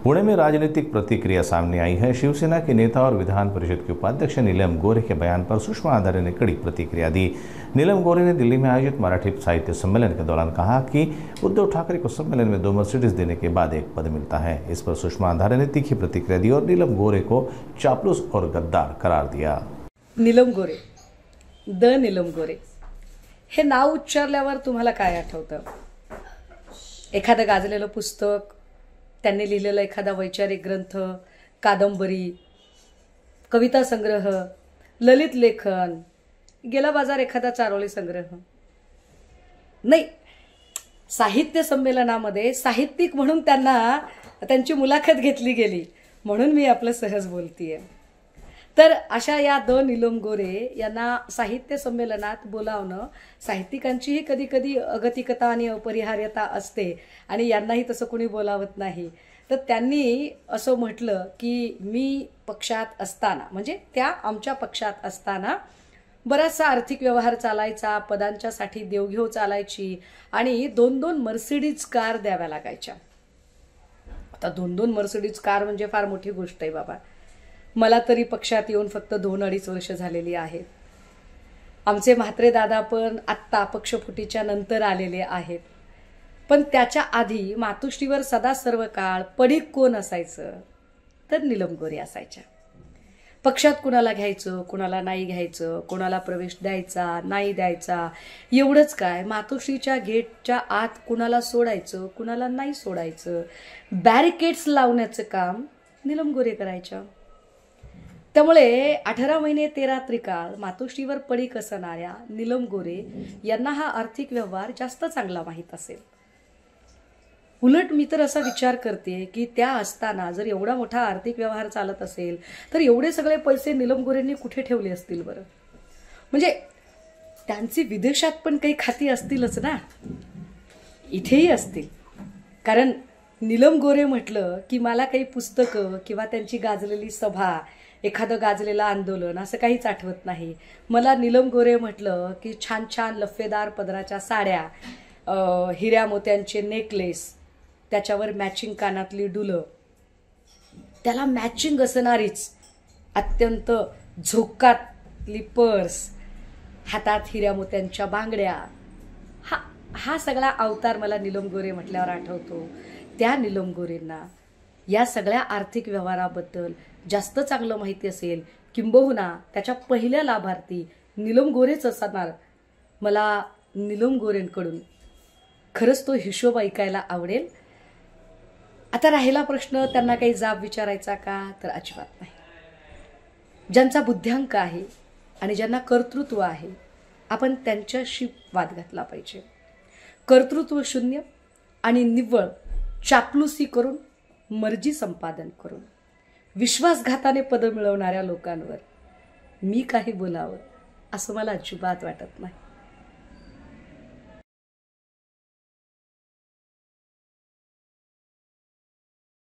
पुणे में राजनीतिक प्रतिक्रिया सामने आई है। शिवसेना के नेता और विधान परिषद के उपाध्यक्ष नीलम गोरे के बयान पर सुषमा आधारे ने कड़ी प्रतिक्रिया दी। नीलम गोरे ने दिल्ली में आयोजित मराठी साहित्य सम्मेलन के दौरान कहा कि उद्धव ठाकरे को सम्मेलन में 2 मर्सिडीज देने के बाद एक पद मिलता है। इस पर सुषमा आधारे ने तीखी प्रतिक्रिया दी और नीलम गोरे को चापलूस और गद्दार करार दिया। नीलम गोरे, नीलम गोरे हे नाव उच्चारल्यावर तुम्हाला काय आठवतं? एखादं गाजलेलं पुस्तक, त्यांनी लिहिलेला एखादा वैचारिक ग्रंथ, कादंबरी, कविता संग्रह, ललित लेखन, गेला बाजार एखादा चारोळी संग्रह? नाही, साहित्य संमेलनामध्ये साहित्यिक म्हणून त्यांना त्यांची मुलाखत घेतली गेली म्हणून मी आपलं सहज बोलतीये। तर अशा या नीलम गोरे यांना साहित्य संमेलनात बोलावणं, साहित्यिकांचीही कधी कधी अगतिकता आणि अपरिहार्यता असते आणि यांनाही तसं कोणी बोलावत नाही। तर त्यांनी असं म्हटलं की मी पक्षात असताना, म्हणजे त्या आमच्या पक्षात असताना बराचसा आर्थिक व्यवहार चालायचा, पदांच्यासाठी देवघेव चालायची आणि 2-2 मर्सिडीज कार द्याव्या लागायच्या। आता 2-2 मर्सिडीज कार म्हणजे फार मोठी गोष्ट आहे बाबा। मला तरी पक्षात येऊन फक्त 2-2.5 वर्ष झालेली आहेत। आमचे म्हात्रे दादा पण आत्ता पक्षफुटीच्या नंतर आलेले आहेत। पण त्याच्या आधी मातोश्रीवर सदा सर्व काळ पडीक कोण असायचं? तर नीलम गोरे असायच्या। पक्षात कुणाला घ्यायचं, कुणाला नाही घ्यायचं, कोणाला प्रवेश द्यायचा नाही द्यायचा, एवढंच काय, मातोश्रीच्या गेटच्या आत कुणाला सोडायचं, कुणाला नाही सोडायचं, बॅरिकेड्स लावण्याचं काम नीलम गोरे करायच्या। त्यामुळे 18 महिने 13 त्रिकाळ मातोश्रीवर पडीक असणाऱ्या नीलम गोरे यांना हा आर्थिक व्यवहार जास्त चांगला माहीत असेल। उलट मी तर असा विचार करते की त्या असताना जर एवढा मोठा आर्थिक व्यवहार चालत असेल तर एवढे सगळे पैसे नीलम गोरेंनी कुठे ठेवले असतील बरं? म्हणजे त्यांची विदेशात पण काही खाती असतीलच ना, इथेही असतील। कारण नीलम गोरे म्हटलं की मला काही पुस्तकं किंवा त्यांची गाजलेली सभा, एखादं गाजलेलं आंदोलन असं काहीच आठवत नाही। मला नीलम गोरे म्हटलं की छान छान लफेदार पदराच्या साड्या, हिऱ्या मोत्यांचे नेकलेस, त्याच्यावर मॅचिंग कानातली डुलं, त्याला मॅचिंग असणारीच अत्यंत झोकातली पर्स, हातात हिऱ्या मोत्यांच्या बांगड्या, हा सगळा अवतार मला नीलम गोरे म्हटल्यावर आठवतो। त्या नीलम गोरेंना या सगळ्या आर्थिक व्यवहाराबद्दल जास्त चांगलं माहिती असेल, किंबहुना त्याच्या पहिल्या लाभार्थी नीलम गोरेच असणार। मला नीलम गोरेंकडून खरंच तो हिशोब ऐकायला आवडेल। आता राहिला प्रश्न त्यांना काही जाब विचारायचा का, तर अजिबात नाही। ज्यांचा बुद्ध्यांक आहे आणि ज्यांना कर्तृत्व आहे, आपण त्यांच्याशी वाद घातला पाहिजे। कर्तृत्व शून्य आणि निव्वळ चापलुसी करून, मर्जी संपादन करून, विश्वासघाताने पद मिळवणाऱ्या लोकांवर मी काही बोलावं असं मला अजिबात वाटत नाही।